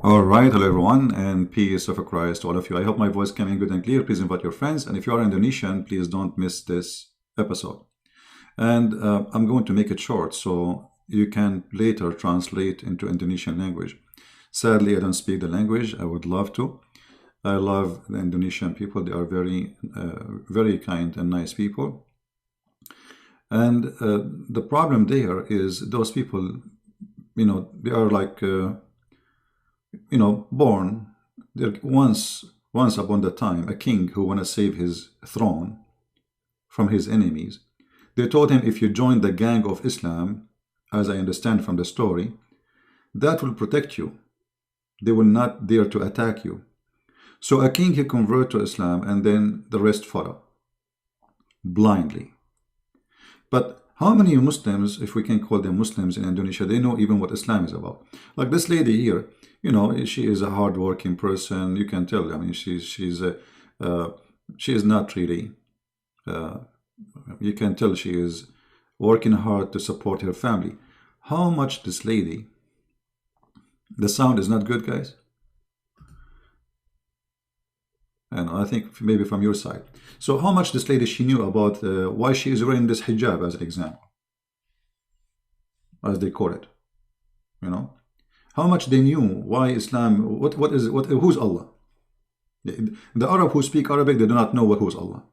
All right, hello everyone, and peace of Christ to all of you. I hope my voice came in good and clear. Please invite your friends, and if you are Indonesian, please don't miss this episode. And I'm going to make it short so you can later translate into Indonesian language. Sadly, I don't speak the language. I would love to. I love the Indonesian people. They are very kind and nice people. And the problem there is those people, they are like born. There once upon the time, a king who want to save his throne from his enemies. They told him, if you join the gang of Islam, as I understand from the story, that will protect you. They will not dare to attack you. So a king, he convert to Islam, and then the rest follow blindly. But how many Muslims, if we can call them Muslims in Indonesia, they know even what Islam is about? Like this lady here, she is a hard-working person. You can tell. I mean, she is not really. You can tell she is working hard to support her family. How much this lady? The sound is not good, guys. And I think maybe from your side. So how much this lady, she knew about why she is wearing this hijab as an example, as they call it, How much they knew why Islam, who's Allah? The Arab who speak Arabic, they do not know who's Allah.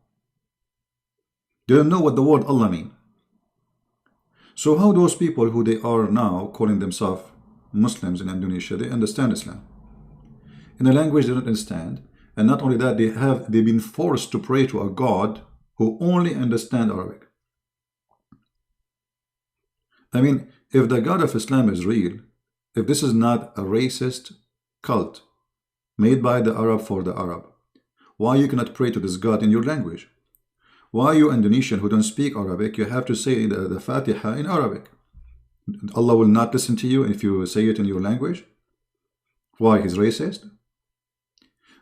They don't know what the word Allah mean. So how those people who they are now calling themselves Muslims in Indonesia, they understand Islam. In a language they don't understand. And not only that, they've been forced to pray to a God who only understands Arabic. I mean, if the God of Islam is real, if this is not a racist cult made by the Arab for the Arab, why you cannot pray to this God in your language? Why you Indonesian who don't speak Arabic, you have to say the Fatiha in Arabic? Allah will not listen to you if you say it in your language? Why? He's racist?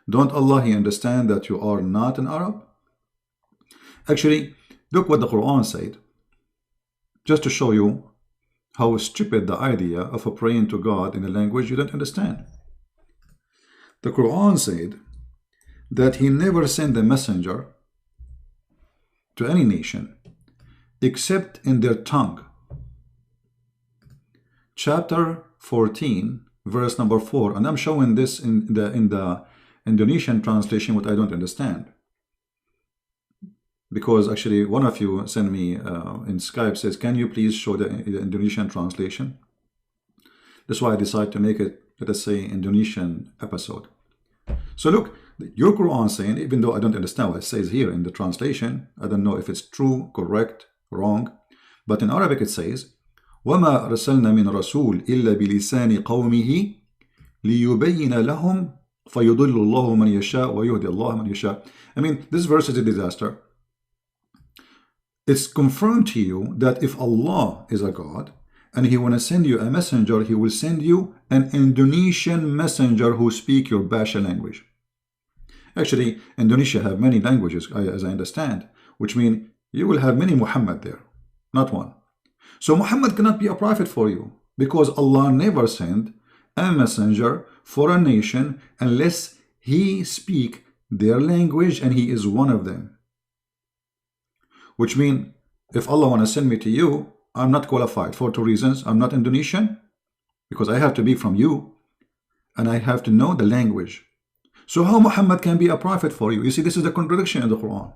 Don't Allah, He understand that you are not an Arab? Actually, look what the Quran said, just to show you how stupid the idea of praying to God in a language you don't understand. The Quran said that He never sent a messenger to any nation except in their tongue. Chapter 14, verse number 4, and I'm showing this in the Indonesian translation, what I don't understand, because actually one of you sent me in Skype, says, can you please show the Indonesian translation? That's why I decided to make it, let us say, Indonesian episode. So look, your Quran saying, even though I don't understand what it says here in the translation, I don't know if it's true, correct, wrong, but in Arabic it says, وَمَا أَرْسَلْنَا مِنْ رَسُولٍ إِلَّا بِلِسَانِ قَوْمِهِ لِيُبَيِّنَ لَهُمْ فَيُضِلُّ اللَّهُ مَنْ يَشَاءُ وَيُهْدِي اللَّهُ مَنْ يَشَاءُ. I mean, this verse is a disaster. It's confirmed to you that if Allah is a God and He want to send you a messenger, He will send you an Indonesian messenger who speak your Basha language. Actually, Indonesia have many languages, as I understand, which mean you will have many Muhammad there, not one. So Muhammad cannot be a prophet for you, because Allah never sent a messenger for a nation unless he speak their language and he is one of them. Which means, if Allah want to send me to you, I'm not qualified for two reasons. I'm not Indonesian, because I have to be from you, and I have to know the language. So how Muhammad can be a prophet for you? You see, this is the contradiction in the Quran.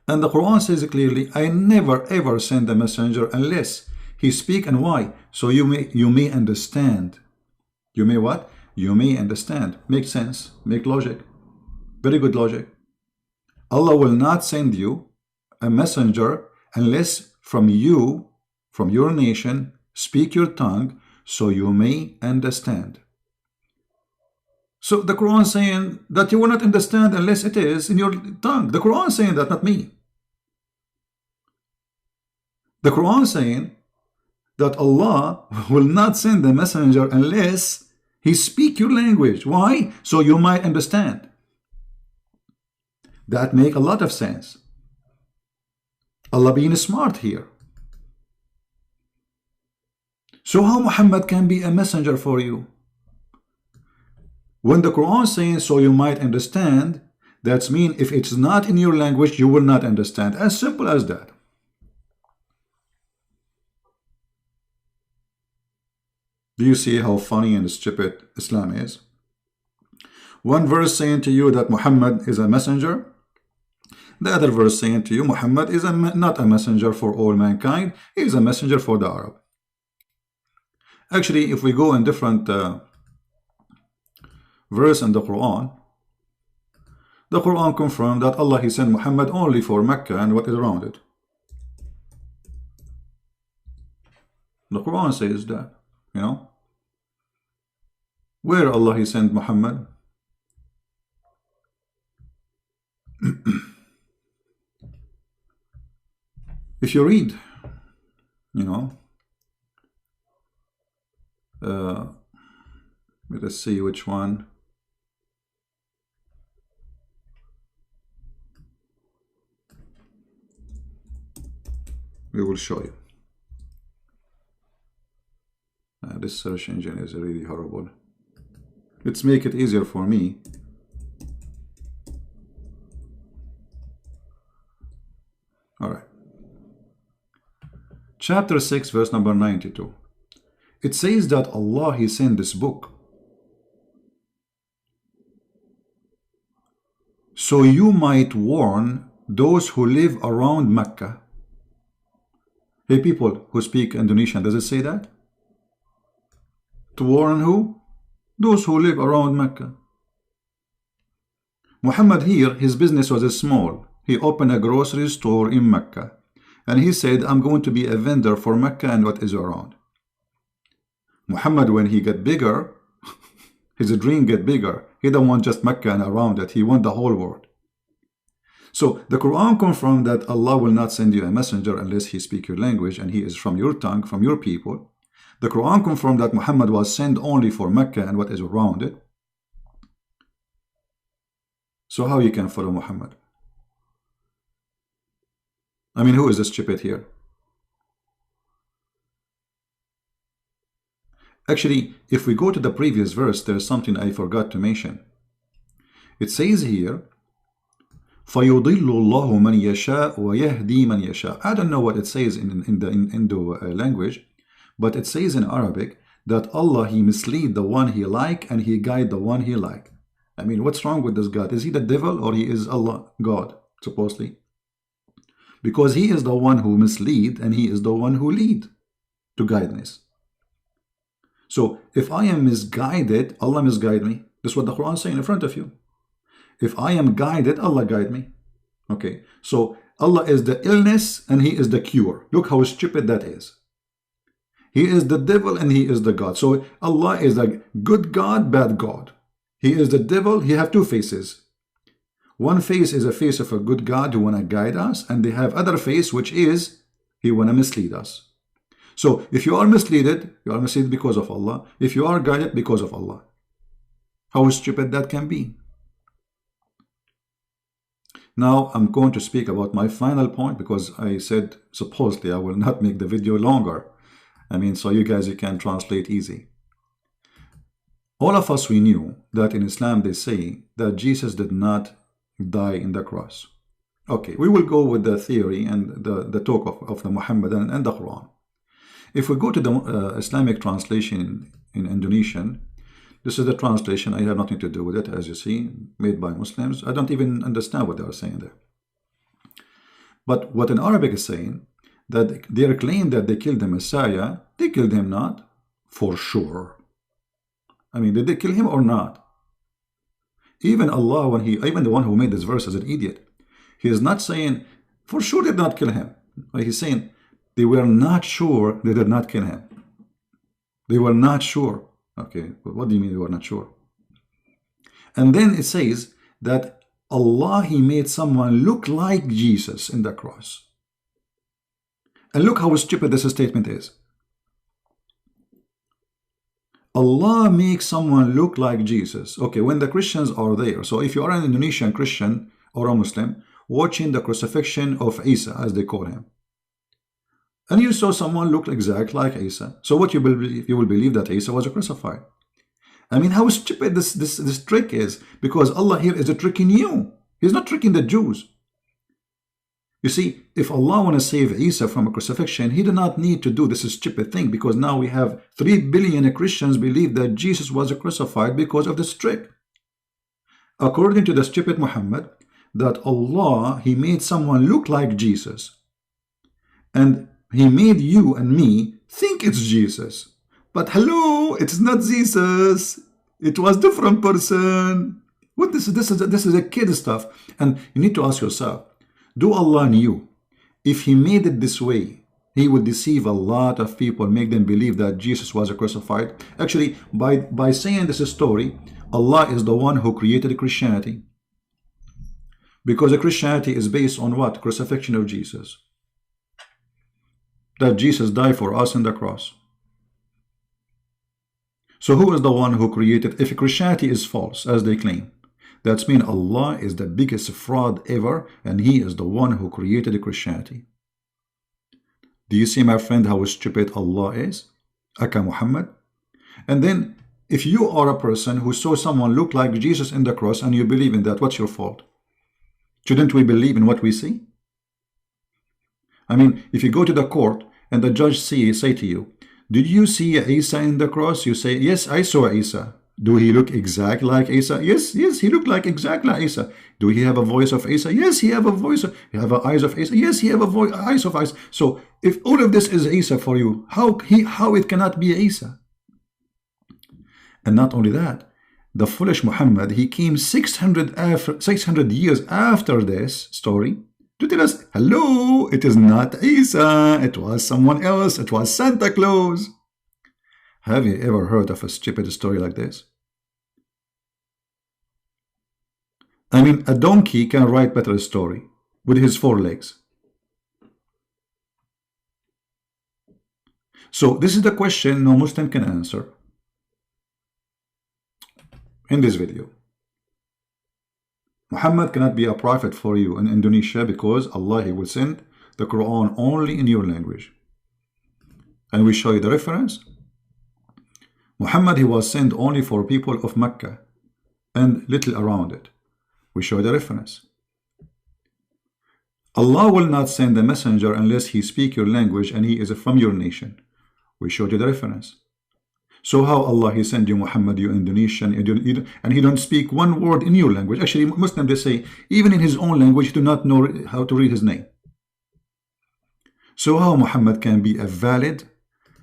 And the Quran says clearly, I never ever send a messenger unless he speak. And why? So you may understand. You may what? You may understand. Make sense. Make logic. Very good logic. Allah will not send you a messenger unless from you, from your nation, speak your tongue so you may understand. So the Quran saying that you will not understand unless it is in your tongue. The Quran saying that, not me. The Quran saying that Allah will not send the messenger unless he speak your language. Why? So you might understand. That make a lot of sense. Allah being smart here. So how Muhammad can be a messenger for you? When the Quran is saying so you might understand, that's mean if it's not in your language, you will not understand. As simple as that. Do you see how funny and stupid Islam is? One verse saying to you that Muhammad is a messenger. The other verse saying to you Muhammad is not a messenger for all mankind. He is a messenger for the Arab. Actually, if we go in different verse in the Quran confirmed that Allah He sent Muhammad only for Mecca and what is around it. The Quran says that, you know, where Allah He sent Muhammad. If you read, you know, let us see which one. We will show you. This search engine is really horrible. Let's make it easier for me. All right. Chapter 6, verse number 92. It says that Allah He sent this book so you might warn those who live around Mecca. Hey, people who speak Indonesian, does it say that? To warn who? Those who live around Mecca. Muhammad here, his business was small. He opened a grocery store in Mecca. And he said, I'm going to be a vendor for Mecca and what is around. Muhammad, when he got bigger, his dream get bigger. He don't want just Mecca and around it. He want the whole world. So the Quran confirmed that Allah will not send you a messenger unless he speak your language and he is from your tongue, from your people. The Quran confirmed that Muhammad was sent only for Mecca and what is around it. So how you can follow Muhammad? I mean, who is the stupid here? Actually, if we go to the previous verse, there's something I forgot to mention. It says here, فَيُضِلُّ اللَّهُ مَنْ يَشَاءُ وَيَهْدِي مَنْ يَشَاءُ. I don't know what it says in the Indo language, but it says in Arabic that Allah, He mislead the one He like and He guide the one He like. I mean, what's wrong with this God? Is He the devil or He is Allah, God, supposedly? Because He is the one who mislead and He is the one who lead to guidance. So if I am misguided, Allah misguide me. This is what the Quran is saying in front of you. If I am guided, Allah guide me. Okay, so Allah is the illness and He is the cure. Look how stupid that is. He is the devil and He is the God. So Allah is a good God, bad God. He is the devil. He have two faces. One face is a face of a good God who want to guide us, and they have other face which is He want to mislead us. So if you are misled, you are misled because of Allah. If you are guided, because of Allah. How stupid that can be. Now I'm going to speak about my final point, because I said supposedly I will not make the video longer. I mean, so you guys, you can translate easy. All of us, we knew that in Islam they say that Jesus did not die in the cross. Okay, we will go with the theory and the talk of the Muhammadan and the Quran. If we go to the Islamic translation in Indonesian, this is the translation. I have nothing to do with it, as you see, made by Muslims. I don't even understand what they are saying there. But what in Arabic is saying, that they claim that they killed the Messiah, they killed him not, for sure. I mean, did they kill him or not? Even Allah, even the one who made this verse is an idiot. He is not saying, for sure they did not kill him. He's saying, they were not sure they did not kill him. They were not sure. Okay, but what do you mean they were not sure? And then it says that Allah, He made someone look like Jesus in the cross. And look how stupid this statement is. Allah makes someone look like Jesus. Okay, when the Christians are there, so if you are an Indonesian Christian or a Muslim watching the crucifixion of Isa, as they call him, and you saw someone look exactly like Isa, so what you will believe that Isa was crucified. I mean, how stupid this trick is, because Allah here is tricking you. He's not tricking the Jews. You see, if Allah want to save Isa from a crucifixion, he did not need to do this stupid thing, because now we have 3 billion Christians believe that Jesus was crucified because of this trick. According to the stupid Muhammad, that Allah, he made someone look like Jesus, and he made you and me think it's Jesus. But hello, it's not Jesus. It was different person. What this is a kid stuff. And you need to ask yourself, do Allah knew if he made it this way, he would deceive a lot of people, make them believe that Jesus was crucified? Actually, by saying this story, Allah is the one who created Christianity. Because Christianity is based on what? Crucifixion of Jesus. That Jesus died for us on the cross. So who is the one who created? If Christianity is false, as they claim, that means Allah is the biggest fraud ever, and he is the one who created Christianity. Do you see, my friend, how stupid Allah is? Aka Muhammad. And then, if you are a person who saw someone look like Jesus in the cross and you believe in that, what's your fault? Shouldn't we believe in what we see? I mean, if you go to the court and the judge say to you, did you see Isa in the cross? You say, yes, I saw Isa. Do he look exactly like Isa? Yes, he looked like exactly like Isa. Do he have a voice of Isa? Yes, he have a voice. He have eyes of Isa? Yes, he have a voice, eyes of Isa. So if all of this is Isa for you, how it cannot be Isa? And not only that, the foolish Muhammad, he came 600 years after this story to tell us, hello, it is not Isa, it was someone else, it was Santa Claus. Have you ever heard of a stupid story like this? I mean, a donkey can write better story with his 4 legs. So this is the question no Muslim can answer in this video. Muhammad cannot be a prophet for you in Indonesia because Allah, he will send the Quran only in your language. And we show you the reference. Muhammad, he was sent only for people of Mecca and little around it. We show the reference. Allah will not send a messenger unless he speak your language and he is from your nation. We showed you the reference. So how Allah, he send you Muhammad, you Indonesian, and he don't speak one word in your language. Actually, Muslims, they say, even in his own language, he do not know how to read his name. So how Muhammad can be a valid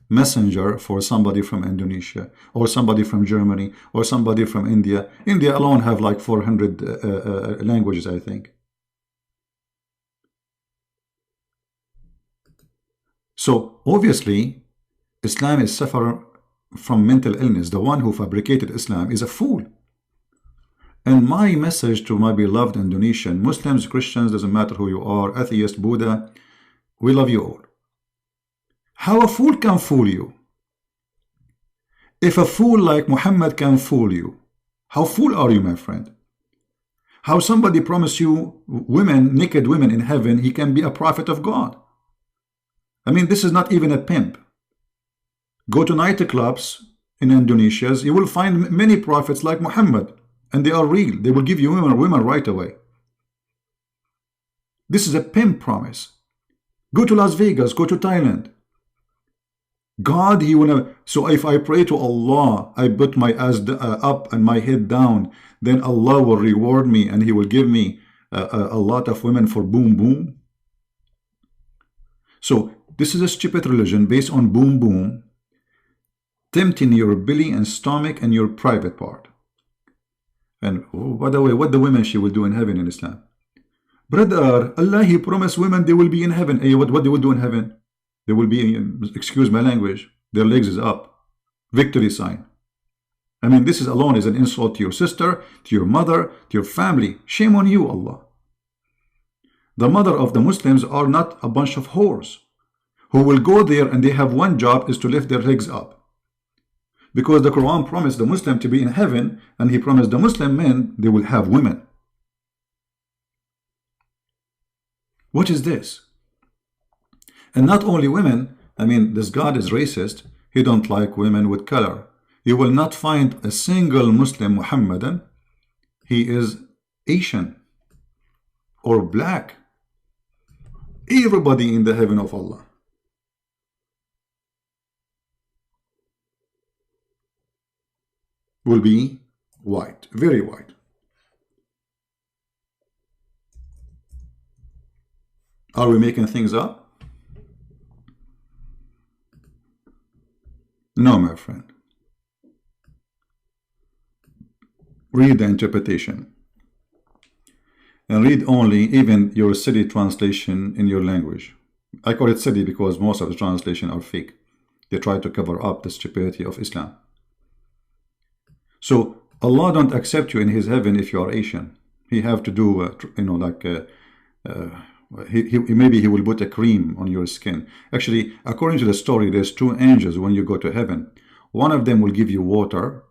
messenger for somebody from Indonesia, or somebody from Germany, or somebody from India? India alone have like 400 languages, I think. So obviously, Islam is suffering from mental illness. The one who fabricated Islam is a fool. And my message to my beloved Indonesian, Muslims, Christians, doesn't matter who you are, atheist, Buddha, we love you all. How a fool can fool you? If a fool like Muhammad can fool you, how fool are you, my friend? How somebody promised you women, naked women in heaven, he can be a prophet of God? I mean, this is not even a pimp. Go to nightclubs in Indonesia, you will find many prophets like Muhammad, and they are real. They will give you women right away. This is a pimp promise. Go to Las Vegas, go to Thailand. God, he wanna. So if I pray to Allah, I put my ass up and my head down, then Allah will reward me and he will give me a lot of women for boom boom. So this is a stupid religion based on boom boom, tempting your belly and stomach and your private part. And oh, by the way, what the women she will do in heaven in Islam? Brother, Allah, he promised women they will be in heaven. Hey, what they will do in heaven? They will be, excuse my language, their legs is up. Victory sign. I mean, this is alone is an insult to your sister, to your mother, to your family. Shame on you, Allah. The mother of the Muslims are not a bunch of whores who will go there and they have one job is to lift their legs up. Because the Quran promised the Muslim to be in heaven, and he promised the Muslim men they will have women. What is this? And not only women, I mean, this God is racist. He don't like women with color. You will not find a single Muslim Muhammadan, he is Asian or black. Everybody in the heaven of Allah. Will be white, very white. Are we making things up? No, my friend. Read the interpretation. And read only even your city translation in your language. I call it city because most of the translation are fake. They try to cover up the stupidity of Islam. So Allah don't accept you in His heaven if you are Asian. He have to do, maybe He will put a cream on your skin. Actually, according to the story, there's two angels when you go to heaven. One of them will give you water.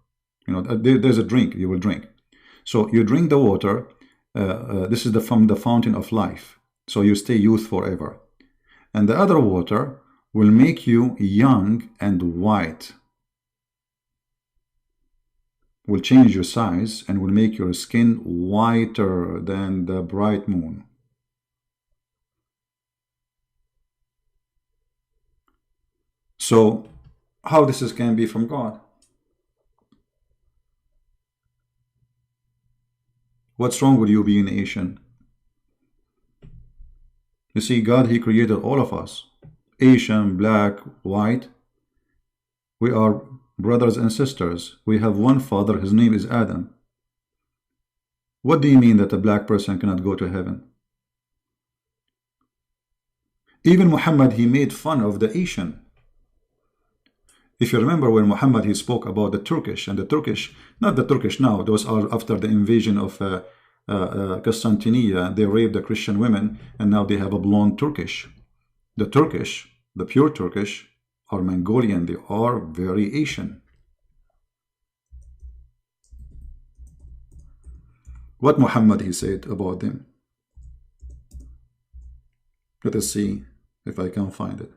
There's a drink you will drink. So you drink the water. This is from the fountain of life. So you stay youth forever. And the other water will make you young and white. Will change your size and will make your skin whiter than the bright moon. So how this can be from God? What's wrong with you being Asian? You see, God, He created all of us. Asian, black, white. We are brothers and sisters. We have one father. His name is Adam. What do you mean that a black person cannot go to heaven? Even Muhammad, he made fun of the Asian. If you remember when Muhammad, he spoke about the Turkish, and the Turkish, not the Turkish now, those are after the invasion of Constantinople, they raped the Christian women, and now they have a blonde Turkish. The Turkish, the pure Turkish, are Mongolian, they are very Asian. What Muhammad, he said about them? Let us see if I can find it.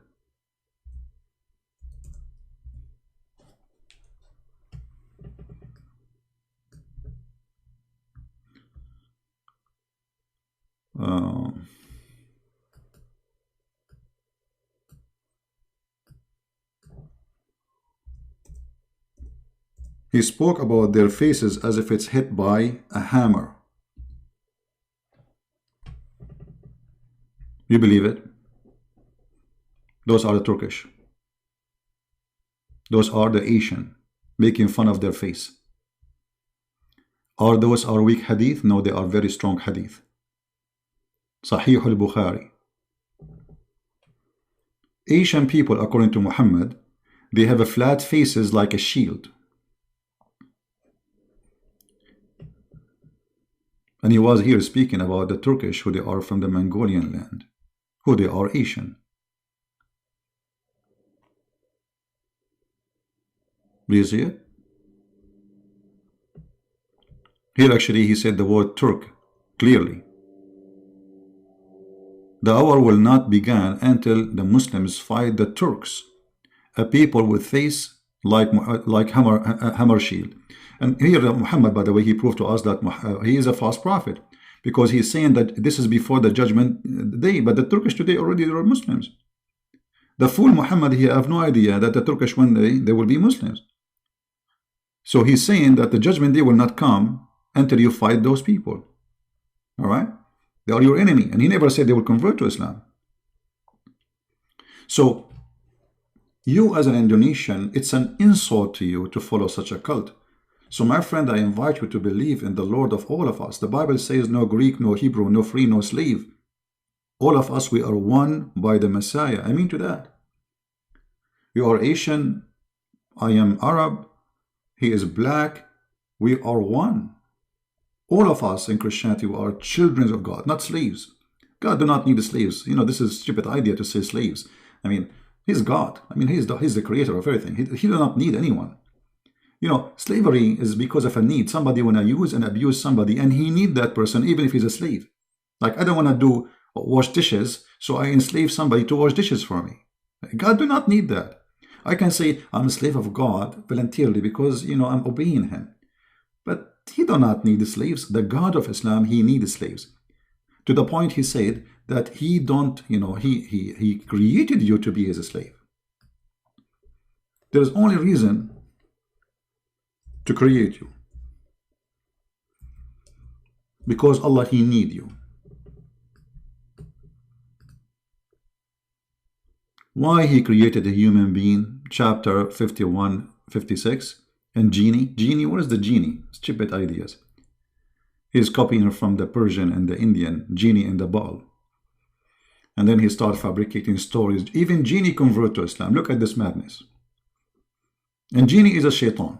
He spoke about their faces as if it's hit by a hammer. You believe it? Those are the Turkish. Those are the Asian, making fun of their face. Are those weak hadith? No, they are very strong hadith. Sahih al-Bukhari. Asian people, according to Muhammad, they have a flat faces like a shield. And he was here speaking about the Turkish, who they are from the Mongolian land, who they are Asian. Do you see it? Here actually he said the word Turk clearly. The hour will not begin until the Muslims fight the Turks, a people with face like hammer shield. And here Muhammad, by the way, he proved to us that he is a false prophet, because he's saying that this is before the judgment day, but the Turkish today already are Muslims. The fool Muhammad, he have no idea that the Turkish one day they will be Muslims. So he's saying that the judgment day will not come until you fight those people. All right? They are your enemy. And he never said they will convert to Islam. So you as an Indonesian, it's an insult to you to follow such a cult. So my friend, I invite you to believe in the Lord of all of us. The Bible says no Greek, no Hebrew, no free, no slave. All of us, we are one by the Messiah. I mean to that. You are Asian, I am Arab, he is black, we are one. All of us in Christianity are children of God, not slaves. God do not need slaves. You know, this is a stupid idea to say slaves. I mean, he's God. I mean, he's the creator of everything. He do not need anyone. You know, slavery is because of a need. Somebody want to use and abuse somebody, and he need that person even if he's a slave. Like, I don't want to wash dishes, so I enslave somebody to wash dishes for me. God do not need that. I can say I'm a slave of God voluntarily because, you know, I'm obeying him. But he do not need slaves. The God of Islam, he needs slaves. To the point he said that he don't, you know, he created you to be his slave. There is only reason to create you. Because Allah, he need you. Why he created a human being, chapter 51, 56, and genie. Genie, what is the genie? Stupid ideas. He's copying from the Persian and the Indian, genie in the bottle. And then he started fabricating stories. Even genie convert to Islam. Look at this madness. And genie is a shaitan.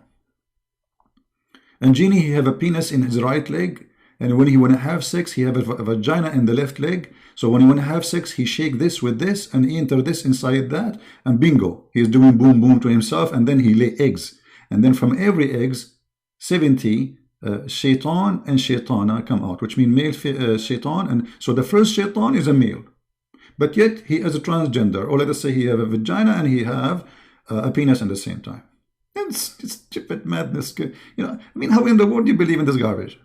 And genie, he have a penis in his right leg. And when he want to have sex, he have a vagina in the left leg. So when he want to have sex, he shake this with this and he enter this inside that. And bingo, he's doing boom boom to himself. And then he lay eggs. And then from every eggs, 70 shaitan and shaitana come out, which mean male shaitan. And so the first shaitan is a male. But yet he is a transgender. Or let us say he have a vagina and he have a penis at the same time. It's stupid madness. You know, I mean, how in the world do you believe in this garbage?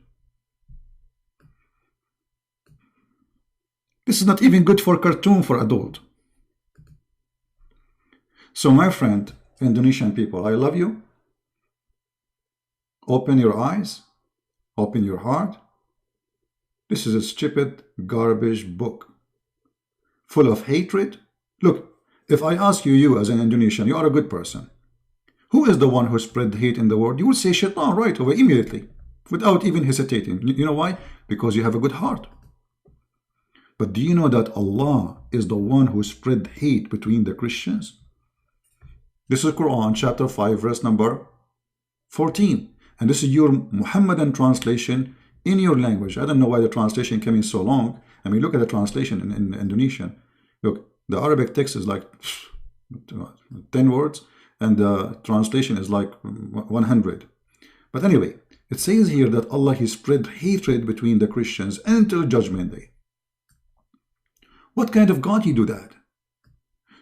This is not even good for cartoon for adult. So my friend, Indonesian people, I love you. Open your eyes. Open your heart. This is a stupid garbage book. Full of hatred. Look, if I ask you, you as an Indonesian, you are a good person. Who is the one who spread hate in the world? You will say shaitan right away immediately, without even hesitating. You know why? Because you have a good heart. But do you know that Allah is the one who spread hate between the Christians? This is Quran chapter 5 verse number 14. And this is your Muhammadan translation in your language. I don't know why the translation came in so long. I mean, look at the translation in Indonesian. Look, the Arabic text is like 10 words. And the translation is like 100. But anyway, it says here that Allah, he spread hatred between the Christians until Judgment Day. What kind of God he do that?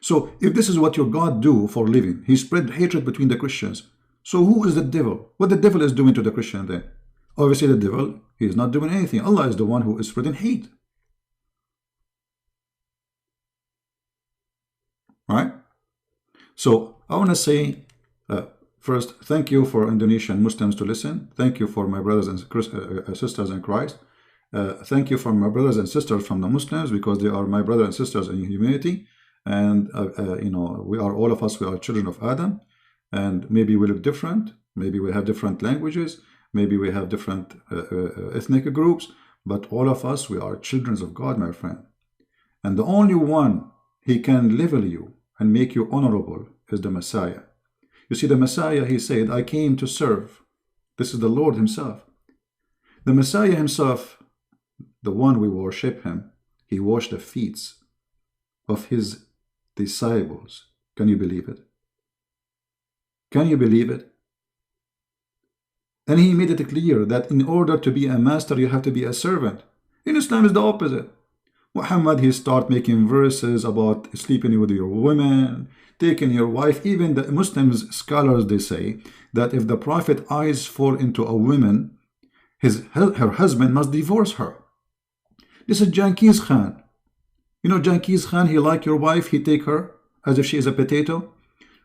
So if this is what your God do for a living, he spread hatred between the Christians. So who is the devil? What the devil is doing to the Christian then? Obviously the devil, he is not doing anything. Allah is the one who is spreading hate. Right? So I want to say first, thank you for Indonesian Muslims to listen. Thank you for my brothers and sisters in Christ. Thank you for my brothers and sisters from the Muslims, because they are my brothers and sisters in humanity. And, you know, we are all of us, we are children of Adam. And maybe we look different. Maybe we have different languages. Maybe we have different ethnic groups. But all of us, we are children of God, my friend. And the only one he can level you and make you honorable is the Messiah. You see, the Messiah, he said, I came to serve. This is the Lord himself. The Messiah himself, the one we worship him, he washed the feet of his disciples. Can you believe it? Can you believe it? And he made it clear that in order to be a master, you have to be a servant. In Islam, is the opposite. Muhammad, he start making verses about sleeping with your women, taking your wife. Even the Muslims, scholars, they say that if the Prophet eyes fall into a woman, her husband must divorce her. This is Genghis Khan. You know Genghis Khan, he like your wife, he take her as if she is a potato.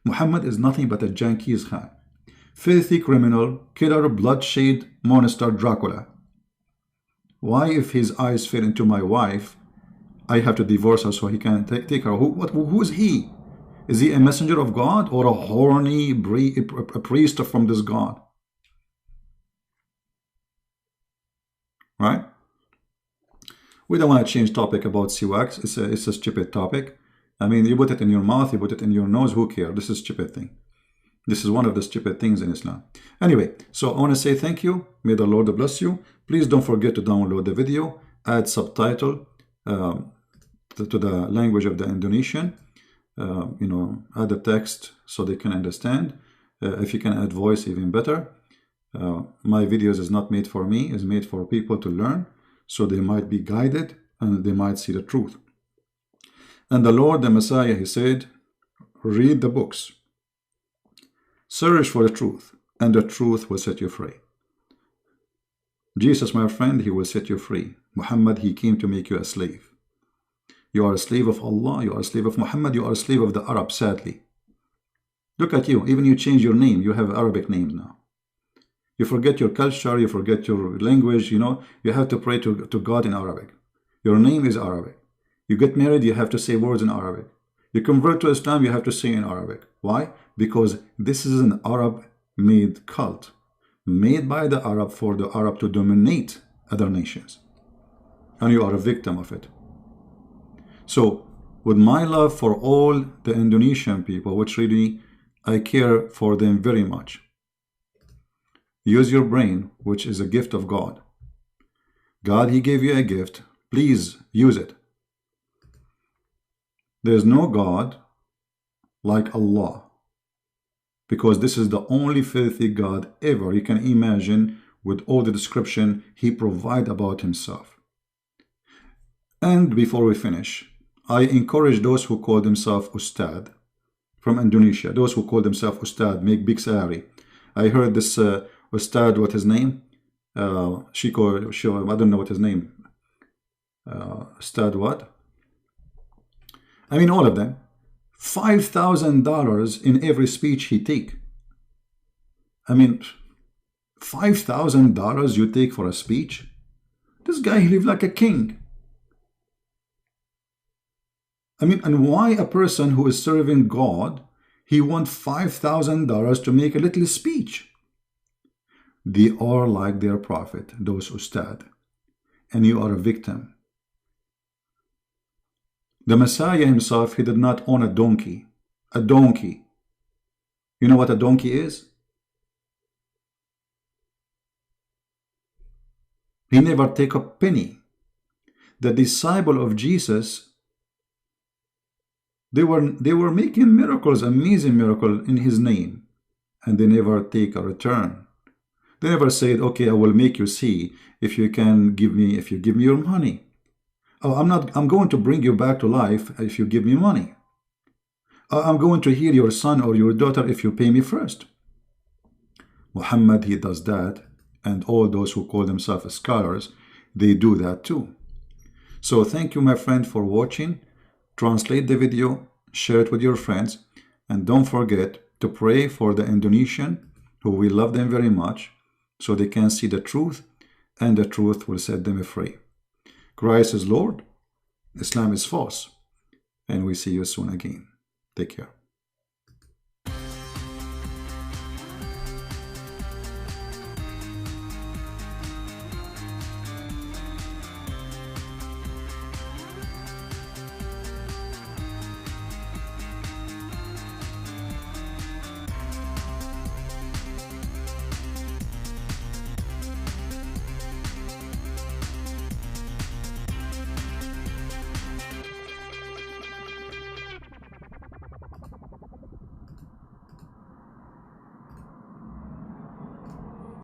Muhammad is nothing but a Genghis Khan. Filthy criminal, killer, bloodshed, monster, Dracula. Why, if his eyes fell into my wife, I have to divorce her so he can take her? Who is he? Is he a messenger of God or a horny a priest from this God? Right? We don't want to change topic about siwak. It's a stupid topic. I mean, you put it in your mouth, you put it in your nose, who cares? This is a stupid thing. This is one of the stupid things in Islam. Anyway, so I want to say thank you. May the Lord bless you. Please don't forget to download the video, add subtitle to the language of the Indonesian. You know, add the text so they can understand. If you can add voice, even better. My videos is not made for me, it's made for people to learn, so they might be guided and they might see the truth. And the Lord, the Messiah, he said, read the books. Search for the truth, and the truth will set you free. Jesus, my friend, he will set you free. Muhammad, he came to make you a slave. You are a slave of Allah, you are a slave of Muhammad, you are a slave of the Arab, sadly. Look at you, even you change your name, you have Arabic names now. You forget your culture, you forget your language, you know, you have to pray to God in Arabic. Your name is Arabic. You get married, you have to say words in Arabic. You convert to Islam, you have to say in Arabic. Why? Because this is an Arab-made cult, made by the Arab for the Arab to dominate other nations. And you are a victim of it. So, with my love for all the Indonesian people, which really I care for them very much, use your brain, which is a gift of God. God, he gave you a gift. Please use it. There is no God like Allah, because this is the only filthy God ever you can imagine, with all the description he provides about himself. And before we finish, I encourage those who call themselves Ustad from Indonesia, those who call themselves Ustad, make big salary. I heard this Ustad, what his name? I don't know what his name. Ustad what? I mean, all of them. $5,000 in every speech he take. I mean, $5,000 you take for a speech? This guy, he lives like a king. I mean, and why a person who is serving God, he wants $5,000 to make a little speech? They are like their prophet, those Ustad, and you are a victim. The Messiah himself, he did not own a donkey. A donkey. You know what a donkey is? He never take a penny. The disciple of Jesus, they were making miracles, amazing miracle in his name, and they never take a return. They never said, okay, I will make you see if you give me your money. Oh, I'm going to bring you back to life if you give me money. I'm going to heal your son or your daughter if you pay me first. Muhammad, he does that, and all those who call themselves scholars, they do that too. So thank you, my friend, for watching. Translate the video, share it with your friends, and don't forget to pray for the Indonesian, who we love them very much, so they can see the truth, and the truth will set them free. Christ is Lord, Islam is false, and we see you soon again. Take care.